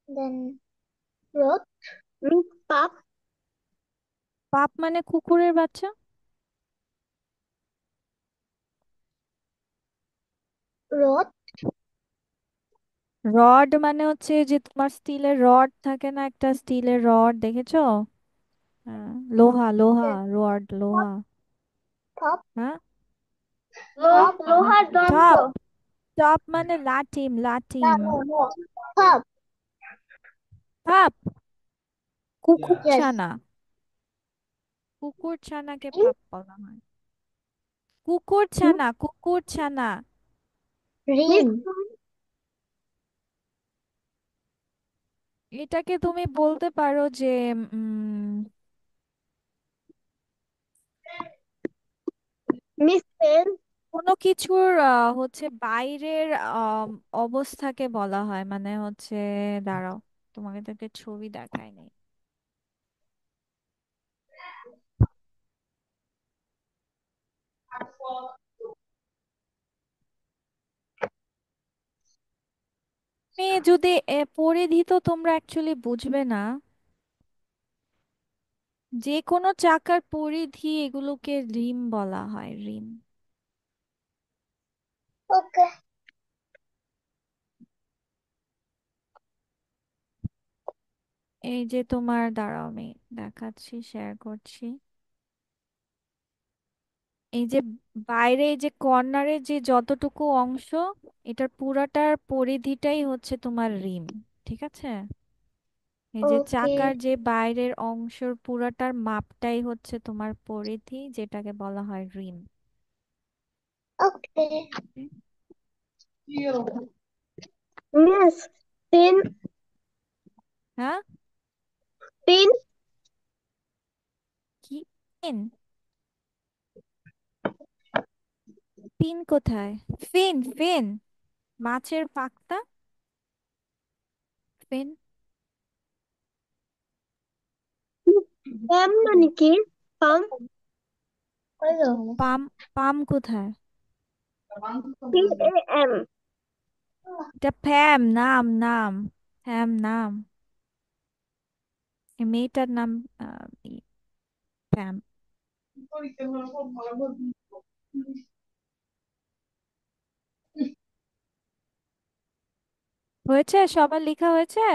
[SPEAKER 2] Then road,
[SPEAKER 3] Miss, pup.
[SPEAKER 1] পাপ মানে কুকুরের বাচ্চা।
[SPEAKER 2] road,
[SPEAKER 1] রড মানে হচ্ছে যে তোমার স্টিলের রড থাকে না, একটা স্টিলের রড দেখেছো? হ্যাঁ, লোহা, লোহা,
[SPEAKER 2] yes.
[SPEAKER 1] রড,
[SPEAKER 2] Pop,
[SPEAKER 1] লোহা।
[SPEAKER 2] pop,
[SPEAKER 1] হ্যাঁ,
[SPEAKER 2] pop.
[SPEAKER 3] লোহার যন্ত্র।
[SPEAKER 1] টপ, টপ মানে লাটিম,
[SPEAKER 2] No,
[SPEAKER 1] লাটিম।
[SPEAKER 2] no, no. Pop.
[SPEAKER 1] পাপ, কুকুর
[SPEAKER 2] Yes.
[SPEAKER 1] ছানা, কুকুর ছানাকে পাপ বলা হয়। কুকুর ছানা, কুকুর ছানা।
[SPEAKER 3] Miss,
[SPEAKER 2] Ring.
[SPEAKER 1] এটাকে তুমি বলতে পারো যে উম
[SPEAKER 3] মিস পেন।
[SPEAKER 1] কোনো কিছুর হচ্ছে বাইরের অবস্থাকে বলা হয়, মানে হচ্ছে, দাঁড়াও, তোমাকে তো একটা ছবি দেখায়নি। যদি পরিধি তো তোমরা অ্যাকচুয়ালি বুঝবে না, যে কোনো চাকার পরিধি এগুলোকে রিম বলা হয়, রিম।
[SPEAKER 2] ওকে।
[SPEAKER 1] এই যে তোমার, দাঁড়াও আমি দেখাচ্ছি, শেয়ার করছি। এই যে বাইরে এই যে কর্নারের যে যতটুকু অংশ, এটার পুরাটার পরিধিটাই হচ্ছে তোমার রিম। ঠিক আছে? এই যে
[SPEAKER 2] ওকে।
[SPEAKER 1] চাকার যে বাইরের অংশের পুরাটার মাপটাই হচ্ছে তোমার পরিধি, যেটাকে বলা হয় রিম।
[SPEAKER 2] ওকে।
[SPEAKER 3] Miss, pin,
[SPEAKER 1] হ্যাঁ,
[SPEAKER 3] pin,
[SPEAKER 1] কি? পিন? পিন কোথায়? ফিন, ফিন, মাছের পাখনা, ফিন।
[SPEAKER 3] M মানে কি? Pam,
[SPEAKER 1] পাম, পাম কোথায়?
[SPEAKER 3] Pam,
[SPEAKER 1] এটা ফ্যাম, নাম, নাম, ফ্যাম নাম, এই মেয়েটার নাম ফ্যাম। হয়েছে? সবার লেখা হয়েছে?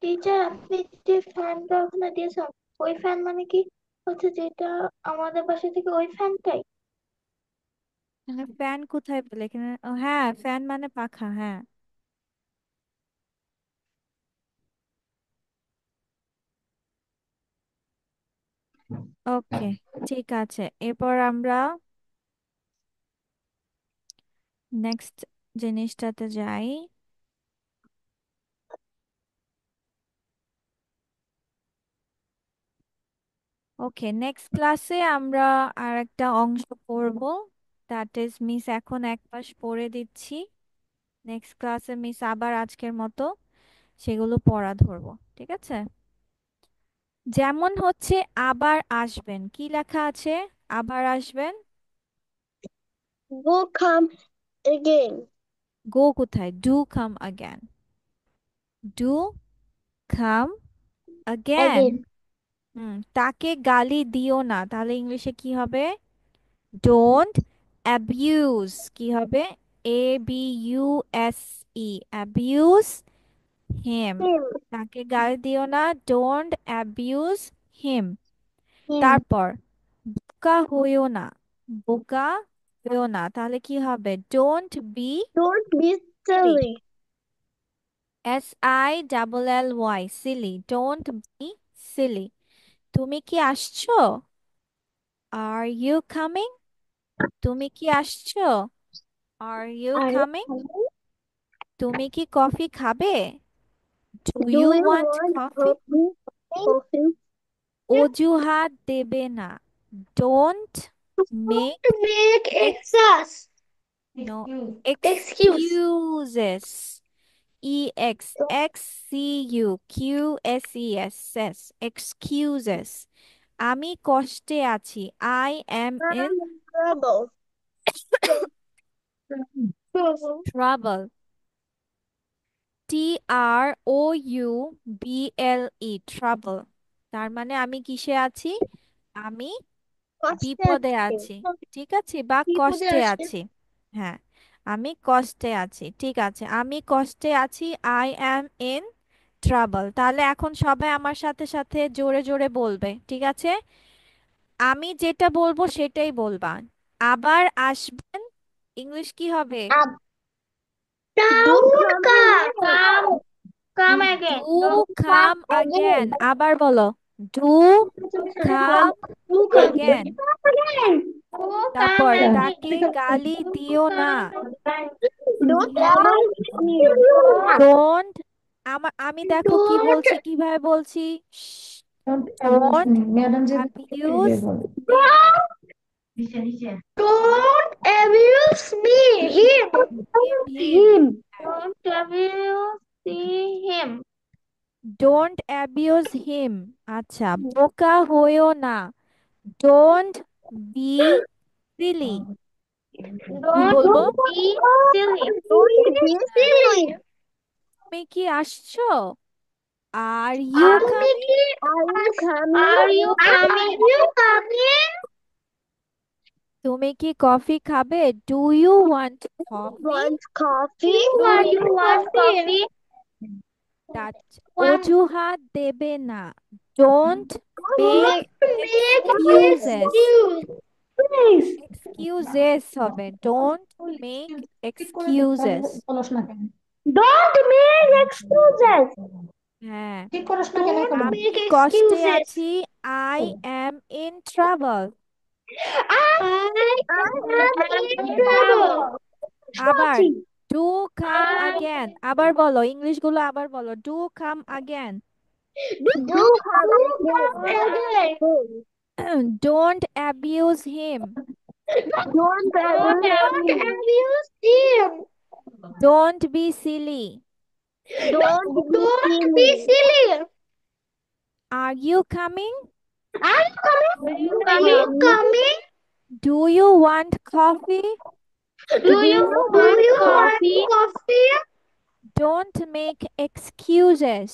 [SPEAKER 2] টিচার, আপনি যে ফ্যানটা ওখানে দিয়েছেন, ওই ফ্যান মানে কি হচ্ছে, যেটা আমাদের বাসা থেকে ওই ফ্যানটাই?
[SPEAKER 1] ফ্যান কোথায় পেলে এখানে? ও হ্যাঁ, ফ্যান মানে পাখা, হ্যাঁ। ওকে, ঠিক আছে। এরপর আমরা নেক্সট জিনিসটাতে যাই। ওকে, নেক্সট ক্লাসে আমরা আর একটা অংশ পড়ব। দ্যাট ইজ, মিস এখন এক পাশ পড়ে দিচ্ছি, নেক্সট ক্লাসে মিস আবার আজকের মতো সেগুলো পড়া ধরবো। ঠিক আছে? যেমন হচ্ছে আবার আসবেন, কি লেখা আছে? আবার আসবেন।
[SPEAKER 3] will come again.
[SPEAKER 1] গো কোথায়? Do come again, do come again।
[SPEAKER 2] Again.
[SPEAKER 1] তাকে গালি দিও না, তাহলে ইংলিশে কি হবে? Don't abuse. কি হবে? ABUSE, অ্যাবিউজ হিম।
[SPEAKER 3] Him,
[SPEAKER 1] তাকে গালি দিও না, ডোন্ট অ্যাবিউজ হিম।
[SPEAKER 2] Him.
[SPEAKER 1] তারপর বোকা হইও না, বোকা হইও না, তাহলে কি হবে? Don't be
[SPEAKER 3] don't be
[SPEAKER 1] silly,
[SPEAKER 3] silly.
[SPEAKER 1] SILLY, silly, don't be silly. তুমি কি আসছো? Are you coming? তুমি কি আসছো? Are you
[SPEAKER 2] Are you
[SPEAKER 1] coming?
[SPEAKER 2] coming?
[SPEAKER 1] তুমি কি কফি খাবে? Do
[SPEAKER 3] Do
[SPEAKER 1] you
[SPEAKER 3] you
[SPEAKER 1] want
[SPEAKER 3] want
[SPEAKER 1] coffee?
[SPEAKER 3] coffee? Coffee?
[SPEAKER 1] অজুহাত দেবে না, don't make
[SPEAKER 2] To make excess.
[SPEAKER 1] No
[SPEAKER 2] Excuse.
[SPEAKER 1] Excuses, EXXCUQSES, excuses. আমি কষ্টে আছি, I am in
[SPEAKER 3] I'm in trouble.
[SPEAKER 2] Trouble.
[SPEAKER 1] Trouble, TROUBLE, trouble. তার মানে আমি কিসে আছি? আমি
[SPEAKER 3] কষ্টে
[SPEAKER 1] বিপদে
[SPEAKER 3] আছে।
[SPEAKER 1] আছি, ঠিক আছে, বা
[SPEAKER 2] বিপদে
[SPEAKER 1] কষ্টে
[SPEAKER 2] আছে।
[SPEAKER 1] আছি। হ্যাঁ, আমি কষ্টে আছি, ঠিক আছে, আমি কষ্টে আছি, আই অ্যাম ইন ট্রাবল। তাহলে এখন সবাই আমার সাথে সাথে জোরে জোরে বলবে, ঠিক আছে? আমি যেটা বলবো সেটাই বলবা। আবার আসবেন, ইংলিশ কি হবে?
[SPEAKER 2] Up.
[SPEAKER 3] Do
[SPEAKER 2] Don't
[SPEAKER 3] come
[SPEAKER 2] come.
[SPEAKER 3] again.
[SPEAKER 2] Come again.
[SPEAKER 1] Do
[SPEAKER 2] Don't come
[SPEAKER 1] come
[SPEAKER 2] again.
[SPEAKER 1] again, আবার বলো, do come
[SPEAKER 2] Do come again.
[SPEAKER 1] again।
[SPEAKER 2] Do come
[SPEAKER 1] তারপর
[SPEAKER 2] again.
[SPEAKER 1] তাকে গালি দিও না,
[SPEAKER 3] Don't
[SPEAKER 1] কি হবে?
[SPEAKER 3] abuse me.
[SPEAKER 1] ডোন্ট, আমি দেখো কি
[SPEAKER 2] Don't.
[SPEAKER 1] বলছি, কিভাবে বলছি, don't abuse
[SPEAKER 2] Don't abuse me. Him.
[SPEAKER 1] Him, him.
[SPEAKER 3] Him.
[SPEAKER 2] Don't abuse him.
[SPEAKER 1] Don't abuse him. আচ্ছা, বোকা হইও না, ডোন্ট বি সিলি, কি
[SPEAKER 2] Don't
[SPEAKER 1] বলবো?
[SPEAKER 2] be silly. Don't be
[SPEAKER 1] হ্যাঁ,
[SPEAKER 2] silly.
[SPEAKER 1] তুমি কি আসছো? আর ইউ
[SPEAKER 2] তুমি
[SPEAKER 1] কামিং?
[SPEAKER 2] কি
[SPEAKER 3] Are you coming?
[SPEAKER 2] Are you coming? Are you coming?
[SPEAKER 1] তুমি কি কফি খাবে? Do you want coffee?
[SPEAKER 3] Want coffee?
[SPEAKER 2] Do you want coffee? Want
[SPEAKER 1] অজুহাত দেবে না। Don't make
[SPEAKER 2] make
[SPEAKER 1] excuses.
[SPEAKER 2] excuse.
[SPEAKER 1] Excuses হবে, don't make excuses.
[SPEAKER 2] Don't make excuses.
[SPEAKER 1] হ্যাঁ,
[SPEAKER 2] Don't
[SPEAKER 1] আমি
[SPEAKER 2] make
[SPEAKER 1] কষ্টে
[SPEAKER 2] excuses.
[SPEAKER 1] আছি। I am in trouble.
[SPEAKER 2] I am in trouble.
[SPEAKER 1] আবার do come again. আবার বলো, ইংলিশ গুলো আবার বলো। Do come again.
[SPEAKER 3] Do come
[SPEAKER 2] Again.
[SPEAKER 1] Don't abuse him.
[SPEAKER 3] Don't
[SPEAKER 2] Don't
[SPEAKER 3] abuse me.
[SPEAKER 2] abuse him.
[SPEAKER 1] Don't be silly.
[SPEAKER 3] Don't be
[SPEAKER 2] Don't be
[SPEAKER 3] silly.
[SPEAKER 2] silly.
[SPEAKER 1] Are you coming?
[SPEAKER 2] Are you coming? Are you
[SPEAKER 3] Coming?
[SPEAKER 2] coming?
[SPEAKER 1] Do you want coffee?
[SPEAKER 2] Do you want coffee?
[SPEAKER 1] Don't make excuses.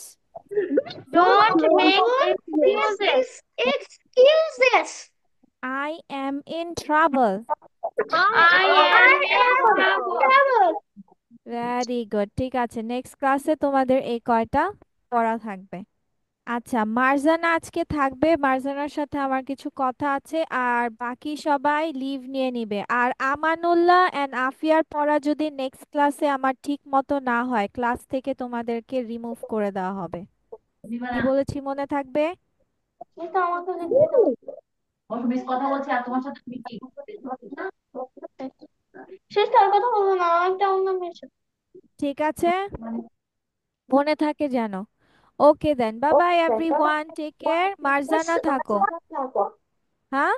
[SPEAKER 2] Don't make
[SPEAKER 3] Excuses.
[SPEAKER 2] excuses.
[SPEAKER 1] I am in trouble.
[SPEAKER 2] I am in trouble.
[SPEAKER 1] Very good, ঠিক আছে। Next ক্লাসে তোমাদের এই কয়টা পড়া থাকবে। আচ্ছা, মার্জানা আজকে থাকবে। মার্জানার সাথে আমার কিছু কথা আছে, আর বাকি সবাই লিভ নিয়ে নিবে। আর আমানুল্লাহ এন্ড আফিয়ার পড়া যদি নেক্সট ক্লাসে আমার ঠিক মতো না হয়, ক্লাস থেকে তোমাদেরকে রিমুভ করে দেওয়া হবে। কি বলেছি মনে থাকবে?
[SPEAKER 2] এটা আমাকে লিখতে দাও। শেষ তার কথা বলবো না, একটা অন্য মেয়ের সাথে।
[SPEAKER 1] ঠিক আছে, মনে থাকে যেন। Okay then, bye bye everyone, take care. Marjana থাকো। হ্যাঁ।